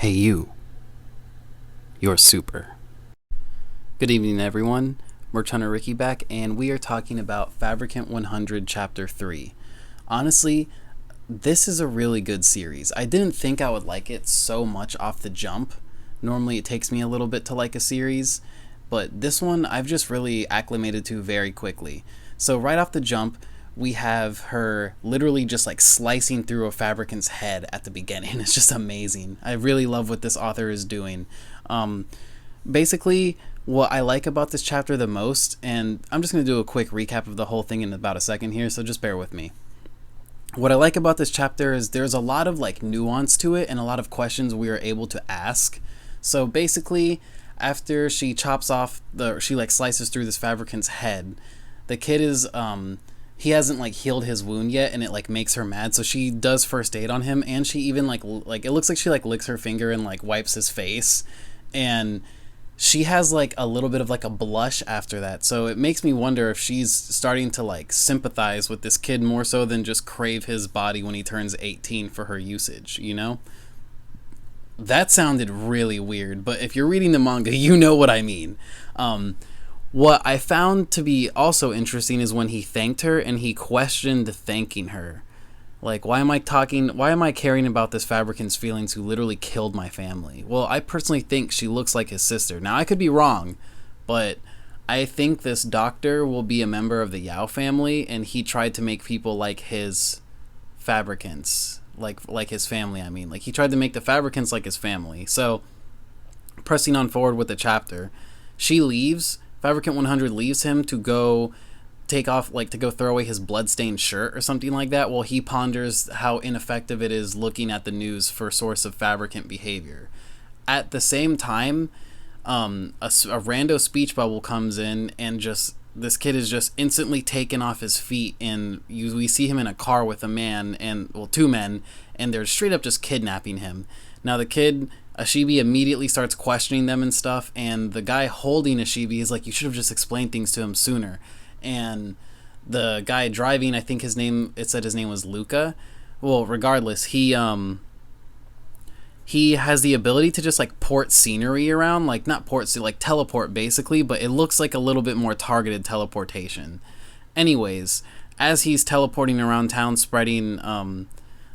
Hey you, you're super. Good evening everyone, Merch Hunter Ricky back, and we are talking about Fabricant 100 Chapter 3. Honestly, this is a really good series. I didn't think I would like it so much off the jump. Normally it takes me a little bit to like a series, but this one I've just really acclimated to very quickly. So right off the jump, we have her literally just like slicing through a fabricant's head at the beginning. It's just amazing. I really love what this author is doing. Basically, what I like about this chapter the most, and I'm just going to do a quick recap of the whole thing in about a second here, so just bear with me. What I like about this chapter is there's a lot of like nuance to it and a lot of questions we are able to ask. So basically, after she chops off she like slices through this fabricant's head, the kid is he hasn't like healed his wound yet, and it like makes her mad, so she does first aid on him, and she even like it looks like she like licks her finger and like wipes his face, and she has like a little bit of like a blush after that. So it makes me wonder if she's starting to like sympathize with this kid more so than just crave his body when he turns 18 for her usage, you know? That sounded really weird, but if you're reading the manga, you know what I mean. What I found to be also interesting is when he thanked her and he questioned thanking her. Like, why am I caring about this fabricant's feelings who literally killed my family? Well, I personally think she looks like his sister. Now, I could be wrong, but I think this doctor will be a member of the Yao family, and he tried to make people like his fabricants, like his family, I mean. Like, he tried to make the fabricants like his family. So, pressing on forward with the chapter, she leaves. Fabricant 100 leaves him to go take off, like to go throw away his bloodstained shirt or something like that, while he ponders how ineffective it is looking at the news for source of fabricant behavior. At the same time, a rando speech bubble comes in, and just this kid is just instantly taken off his feet, and we see him in a car with a man, and well, two men, and they're straight up just kidnapping him. Now the kid, Ashibi, immediately starts questioning them and stuff, and the guy holding Ashibi is like, you should have just explained things to him sooner. And the guy driving, I think it said his name was Luca. Well, regardless, he has the ability to just like port scenery around, like not port, like teleport basically, but it looks like a little bit more targeted teleportation. Anyways, as he's teleporting around town, spreading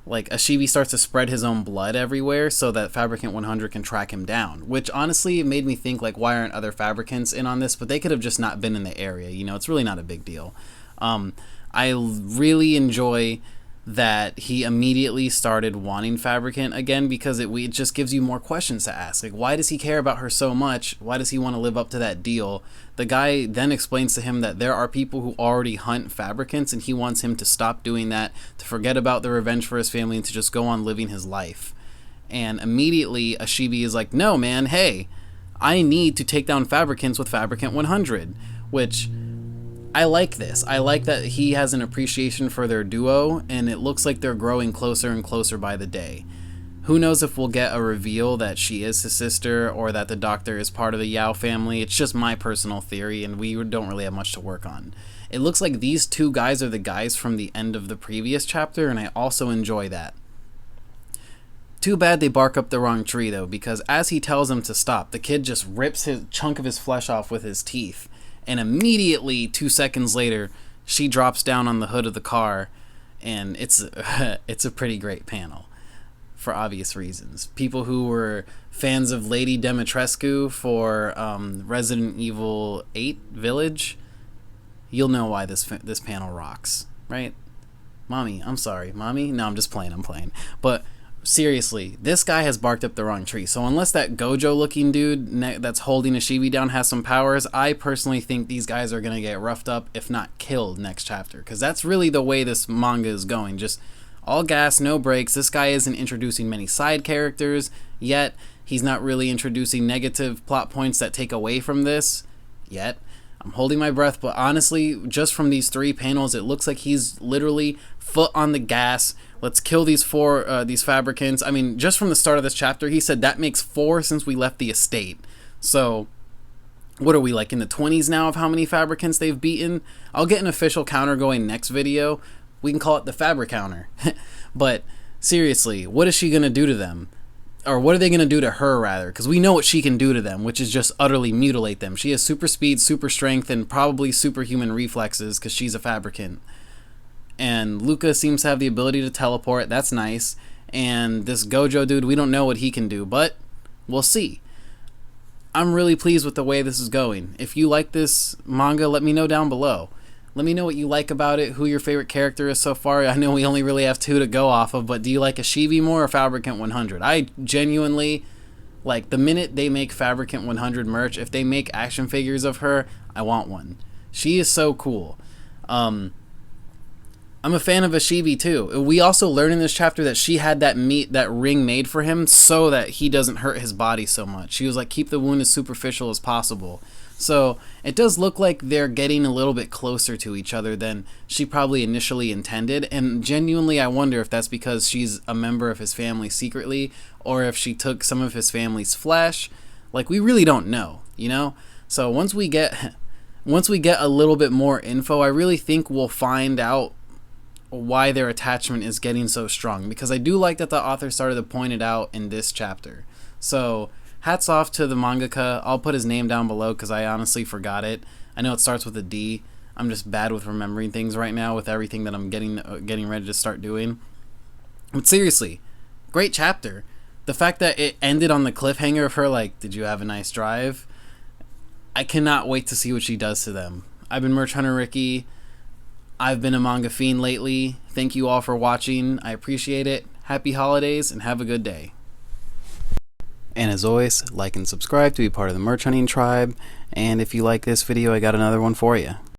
like Ashibi starts to spread his own blood everywhere so that Fabricant 100 can track him down, which honestly made me think, like, why aren't other Fabricants in on this? But they could have just not been in the area, you know. It's really not a big deal. I really enjoy that he immediately started wanting Fabricant again, because it just gives you more questions to ask. Like, why does he care about her so much? Why does he want to live up to that deal? The guy then explains to him that there are people who already hunt Fabricants, and he wants him to stop doing that, to forget about the revenge for his family, and to just go on living his life. And immediately Ashibi is like, no man, hey, I need to take down Fabricants with Fabricant 100, which I like this. I like that he has an appreciation for their duo, and it looks like they're growing closer and closer by the day. Who knows if we'll get a reveal that she is his sister, or that the doctor is part of the Yao family. It's just my personal theory, and we don't really have much to work on. It looks like these two guys are the guys from the end of the previous chapter, and I also enjoy that. Too bad they bark up the wrong tree, though, because as he tells them to stop, the kid just rips his chunk of his flesh off with his teeth. And immediately, 2 seconds later, she drops down on the hood of the car, and it's a pretty great panel, for obvious reasons. People who were fans of Lady Dimitrescu for Resident Evil 8 Village, you'll know why this panel rocks, right? Mommy, I'm sorry. Mommy? No, I'm just playing, But seriously, this guy has barked up the wrong tree. So unless that Gojo looking dude that's holding Ashibi down has some powers, I personally think these guys are going to get roughed up, if not killed, next chapter. Because that's really the way this manga is going. Just all gas, no brakes. This guy isn't introducing many side characters, yet he's not really introducing negative plot points that take away from this, yet. I'm holding my breath, but honestly, just from these 3 panels, it looks like he's literally foot on the gas. Let's kill these these fabricants. I mean, just from the start of this chapter, he said that makes 4 since we left the estate. So, what are we, like in the 20s now of how many fabricants they've beaten? I'll get an official counter going next video. We can call it the Fabric counter. But seriously, what is she gonna do to them? or what are they going to do to her rather? Because we know what she can do to them, which is just utterly mutilate them. She has super speed, super strength, and probably superhuman reflexes because she's a Fabricant. And Luca seems to have the ability to teleport. That's nice. And this Gojo dude, we don't know what he can do, but we'll see. I'm really pleased with the way this is going. If you like this manga, let me know down below. Let me know what you like about it, who your favorite character is so far. I know we only really have 2 to go off of, but do you like Ashibi more or Fabricant 100? I genuinely, like, the minute they make Fabricant 100 merch, if they make action figures of her, I want one. She is so cool. I'm a fan of Ashibi too. We also learn in this chapter that she had that ring made for him so that he doesn't hurt his body so much. She was like, keep the wound as superficial as possible. So it does look like they're getting a little bit closer to each other than she probably initially intended. And genuinely, I wonder if that's because she's a member of his family secretly, or if she took some of his family's flesh. Like, we really don't know, you know? So once we get a little bit more info, I really think we'll find out why their attachment is getting so strong, because I do like that the author started to point it out in this chapter. So hats off to the mangaka. I'll put his name down below because I honestly forgot it. I know it starts with a D. I'm just bad with remembering things right now with everything that I'm getting ready to start doing. But seriously, great chapter. The fact that it ended on the cliffhanger of her like, did you have a nice drive? I cannot wait to see what she does to them. I've been Merch Hunter Ricky. I've been a manga fiend lately. Thank you all for watching. I appreciate it. Happy holidays and have a good day. And as always, like and subscribe to be part of the merch hunting tribe. And if you like this video, I got another one for you.